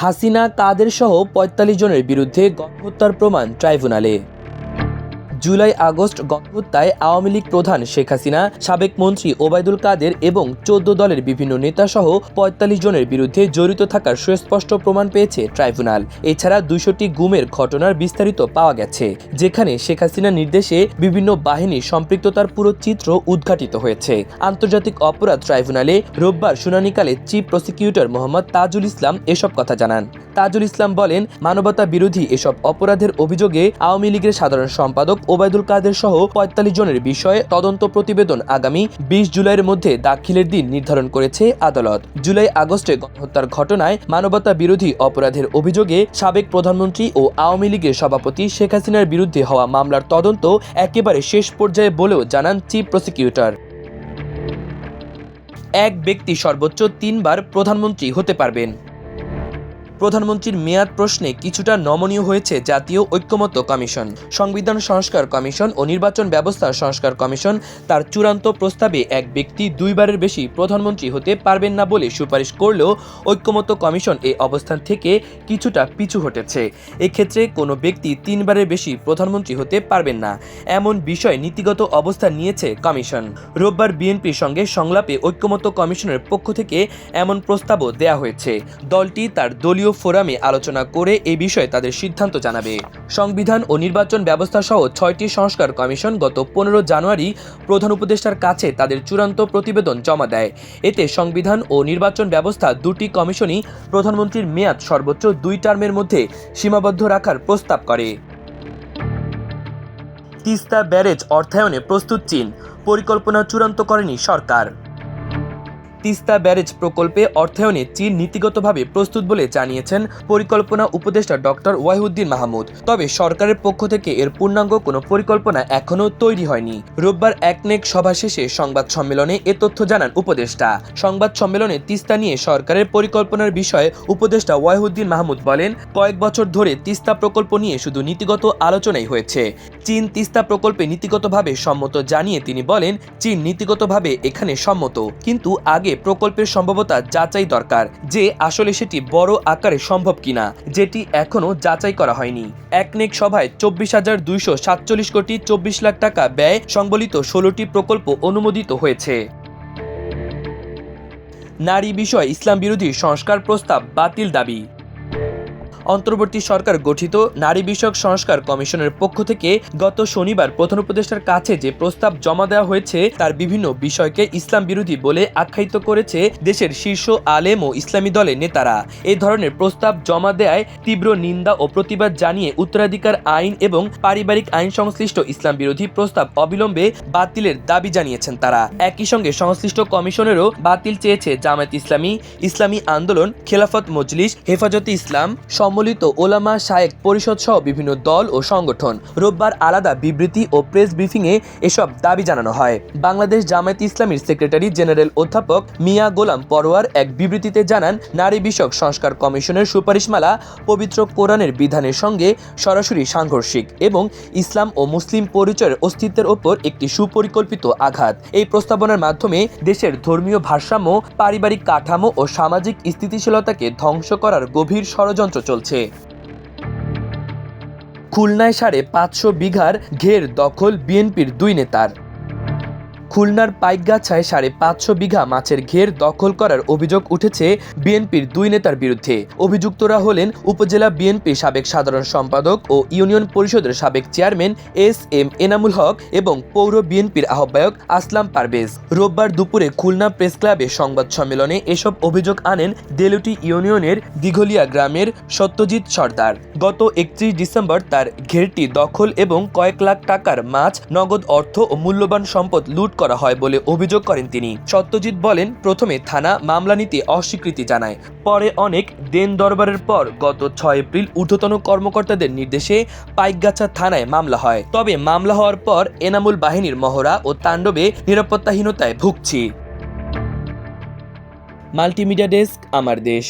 হাসিনা কাদের সহ ৪৫ জনের বিরুদ্ধে গণহত্যার প্রমাণ ট্রাইব্যুনালে। জুলাই আগস্ট গণহত্যায় আওয়ামী লীগ প্রধান শেখ হাসিনা, সাবেক মন্ত্রী ওবায়দুল কাদের এবং ১৪ দলের বিভিন্ন নেতাসহ ৪৫ জনের বিরুদ্ধে জড়িত থাকার সুস্পষ্ট প্রমাণ পেয়েছে ট্রাইব্যুনাল। এছাড়া ২০০টি গুমের ঘটনার বিস্তারিত পাওয়া গেছে, যেখানে শেখ হাসিনার নির্দেশে বিভিন্ন বাহিনীর সম্পৃক্ততার পুরো চিত্র উদ্ঘাটিত হয়েছে। আন্তর্জাতিক অপরাধ ট্রাইব্যুনালে রোববার শুনানিকালে চিফ প্রসিকিউটর মোহাম্মদ তাজুল ইসলাম এসব কথা জানান। তাজুল ইসলাম বলেন, মানবতা বিরোধী এসব অপরাধের অভিযোগে আওয়ামী লীগের সাধারণ সম্পাদক ওবায়দুল কাদের সহ ৪৫ জনের বিষয়ে তদন্ত প্রতিবেদন আগামী ২০ জুলাইয়ের মধ্যে দাখিলের দিন নির্ধারণ করেছে আদালত। জুলাই আগস্টে গণহত্যার ঘটনায় মানবতা বিরোধী অপরাধের অভিযোগে সাবেক প্রধানমন্ত্রী ও আওয়ামী লীগের সভাপতি শেখ হাসিনার বিরুদ্ধে হওয়া মামলার তদন্ত একেবারে শেষ পর্যায়ে বলেও জানান চিফ প্রসিকিউটর। এক ব্যক্তি সর্বোচ্চ ৩ বার প্রধানমন্ত্রী হতে পারবেন। প্রধানমন্ত্রীর মেয়াদ প্রশ্নে কিছুটা নমনীয় হয়েছে জাতীয় ঐক্যমত্য কমিশন। সংবিধান সংস্কার কমিশন ও নির্বাচন ব্যবস্থা সংস্কার কমিশন তার চূড়ান্ত প্রস্তাবে এক ব্যক্তি ২ বারের বেশি প্রধানমন্ত্রী হতে পারবেন না বলে সুপারিশ করলেও ঐক্যমত্য কমিশন এই অবস্থান থেকে কিছুটা পিছু হটেছে। এক্ষেত্রে কোনো ব্যক্তি ৩ বারের বেশি প্রধানমন্ত্রী হতে পারবেন না, এমন বিষয়ে নীতিগত অবস্থান নিয়েছে কমিশন। রোববার বিএনপির সঙ্গে সংলাপে ঐক্যমত্য কমিশনের পক্ষ থেকে এমন প্রস্তাবও দেয়া হয়েছে। দলটি তার দলীয় ফোরামে আলোচনা করে এই বিষয়ে তাদের সিদ্ধান্ত জানাবে। সংবিধান ও নির্বাচন ব্যবস্থা সহ ৬টি সংস্কার কমিশন গত ১৫ জানুয়ারি প্রধান উপদেষ্টার কাছে তাদের চূড়ান্ত প্রতিবেদন জমা দেয়। এতে সংবিধান ও নির্বাচন ব্যবস্থা দুটি কমিশনই প্রধানমন্ত্রীর মেয়াদ সর্বোচ্চ ২ টার্মের মধ্যে সীমাবদ্ধ রাখার প্রস্তাব করে। তিস্তা ব্যারেজ অর্থায়নে প্রস্তুত চীন, পরিকল্পনা চূড়ান্ত করেনি সরকার। তিস্তা ব্যারেজ প্রকল্পে অর্থায়নে চীন নীতিগতভাবে প্রস্তুত বলে জানিয়েছেন পরিকল্পনা উপদেষ্টা ডক্টর ওয়াহিউদ্দিন মাহমুদ। তবে সরকারের পক্ষ থেকে এর পূর্ণাঙ্গ কোনো পরিকল্পনা এখনও তৈরি হয়নি। রোববার একনেক সভা শেষে সংবাদ সম্মেলনে এ তথ্য জানান উপদেষ্টা। সংবাদ সম্মেলনে তিস্তা নিয়ে সরকারের পরিকল্পনার বিষয়ে উপদেষ্টা ওয়াহিউদ্দিন মাহমুদ বলেন, কয়েক বছর ধরে তিস্তা প্রকল্প নিয়ে শুধু নীতিগত আলোচনাই হয়েছে। চীন তিস্তা প্রকল্পে নীতিগতভাবে সম্মত জানিয়ে তিনি বলেন, চীন নীতিগতভাবে এখানে সম্মত, কিন্তু আগে প্রকল্পের সম্ভাব্যতা যাচাই দরকার যে আসলে সেটি বড় আকারে সম্ভব কিনা, যেটি এখনো যাচাই করা হয়নি। একনেক সভায় ২৪,২৪৭ কোটি ২৪ লাখ টাকা ব্যয় সংবলিত ১৬টি প্রকল্প অনুমোদিত হয়েছে। নারী বিষয় ইসলাম বিরোধী সংস্কার প্রস্তাব বাতিল দাবি। অন্তর্বর্তী সরকার গঠিত নারী বিষয়ক সংস্কার কমিশনের পক্ষ থেকে গত শনিবার প্রধান উপদেষ্টার কাছে যে প্রস্তাব জমা দেওয়া হয়েছে তার বিভিন্ন বিষয়কে ইসলাম বিরোধী বলে আখ্যায়িত করেছে দেশের শীর্ষ আলেম ও ইসলামী দলের নেতারা। এই ধরনের প্রস্তাব জমা দেয়ায় তীব্র নিন্দা ও প্রতিবাদ জানিয়ে উত্তরাধিকার আইন এবং পারিবারিক আইন সংশ্লিষ্ট ইসলাম বিরোধী প্রস্তাব অবিলম্বে বাতিলের দাবি জানিয়েছেন তারা। একই সঙ্গে সংশ্লিষ্ট কমিশনেরও বাতিল চেয়েছে জামায়াত ইসলামী, ইসলামী আন্দোলন, খেলাফত মজলিস, হেফাজতে ইসলাম, সম্মিলিত ওলামা শায়েখ পরিষদ সহ বিভিন্ন দল ও সংগঠন। রোববার আলাদা বিবৃতি ও প্রেস ব্রিফিংয়ে এসব দাবি জানানো হয়। বাংলাদেশ জামায়াত ইসলামীর সেক্রেটারি জেনারেল অধ্যাপক মিয়া গোলাম পরোয়ার এক বিবৃতিতে জানান, নারী বিষয়ক সংস্কার কমিশনের সুপারিশমালা পবিত্র কোরআনের বিধানের সঙ্গে সরাসরি সাংঘর্ষিক এবং ইসলাম ও মুসলিম পরিচয়ের অস্তিত্বের ওপর একটি সুপরিকল্পিত আঘাত। এই প্রস্তাবনার মাধ্যমে দেশের ধর্মীয় ভারসাম্য, পারিবারিক কাঠামো ও সামাজিক স্থিতিশীলতাকে ধ্বংস করার গভীর ষড়যন্ত্র চলছে। খুলনায় ৫৫০ বিঘার ঘের দখল বিএনপির ২ নেতার। খুলনার পাইকগাছায় ৫৫০ বিঘা মাছের ঘের দখল করার অভিযোগ উঠেছে বিএনপির ২ নেতার বিরুদ্ধে। অভিযুক্তরা হলেন উপজেলা বিএনপির সাবেক সাধারণ সম্পাদক ও ইউনিয়ন পরিষদের সাবেক চেয়ারম্যান এস.এম. এনামুল হক এবং পৌর বিএনপির আহ্বায়ক আসলাম পারভেজ। রোববার দুপুরে খুলনা প্রেস ক্লাবে সংবাদ সম্মেলনে এসব অভিযোগ আনেন দেলুটি ইউনিয়নের দিঘলিয়া গ্রামের সত্যজিৎ সরদার। গত ৩১ ডিসেম্বর তার ঘেরটি দখল এবং কয়েক লাখ টাকার মাছ, নগদ অর্থ ও মূল্যবান সম্পদ লুট করা হয় বলে অভিযোগ করেন তিনি। সত্যজিৎ বলেন, প্রথমে থানা মামলা নিতে অস্বীকৃতি জানায়, পরে অনেক দেন দরবারের পর গত ৬ এপ্রিল ঊর্ধ্বতন কর্মকর্তাদের নির্দেশে পাইকগাছা থানায় মামলা হয়। তবে মামলা হওয়ার পর এনামুল বাহিনীর মহড়া ও তাণ্ডবে নিরাপত্তাহীনতায় ভুগছি। মাল্টিমিডিয়া ডেস্ক, আমার দেশ।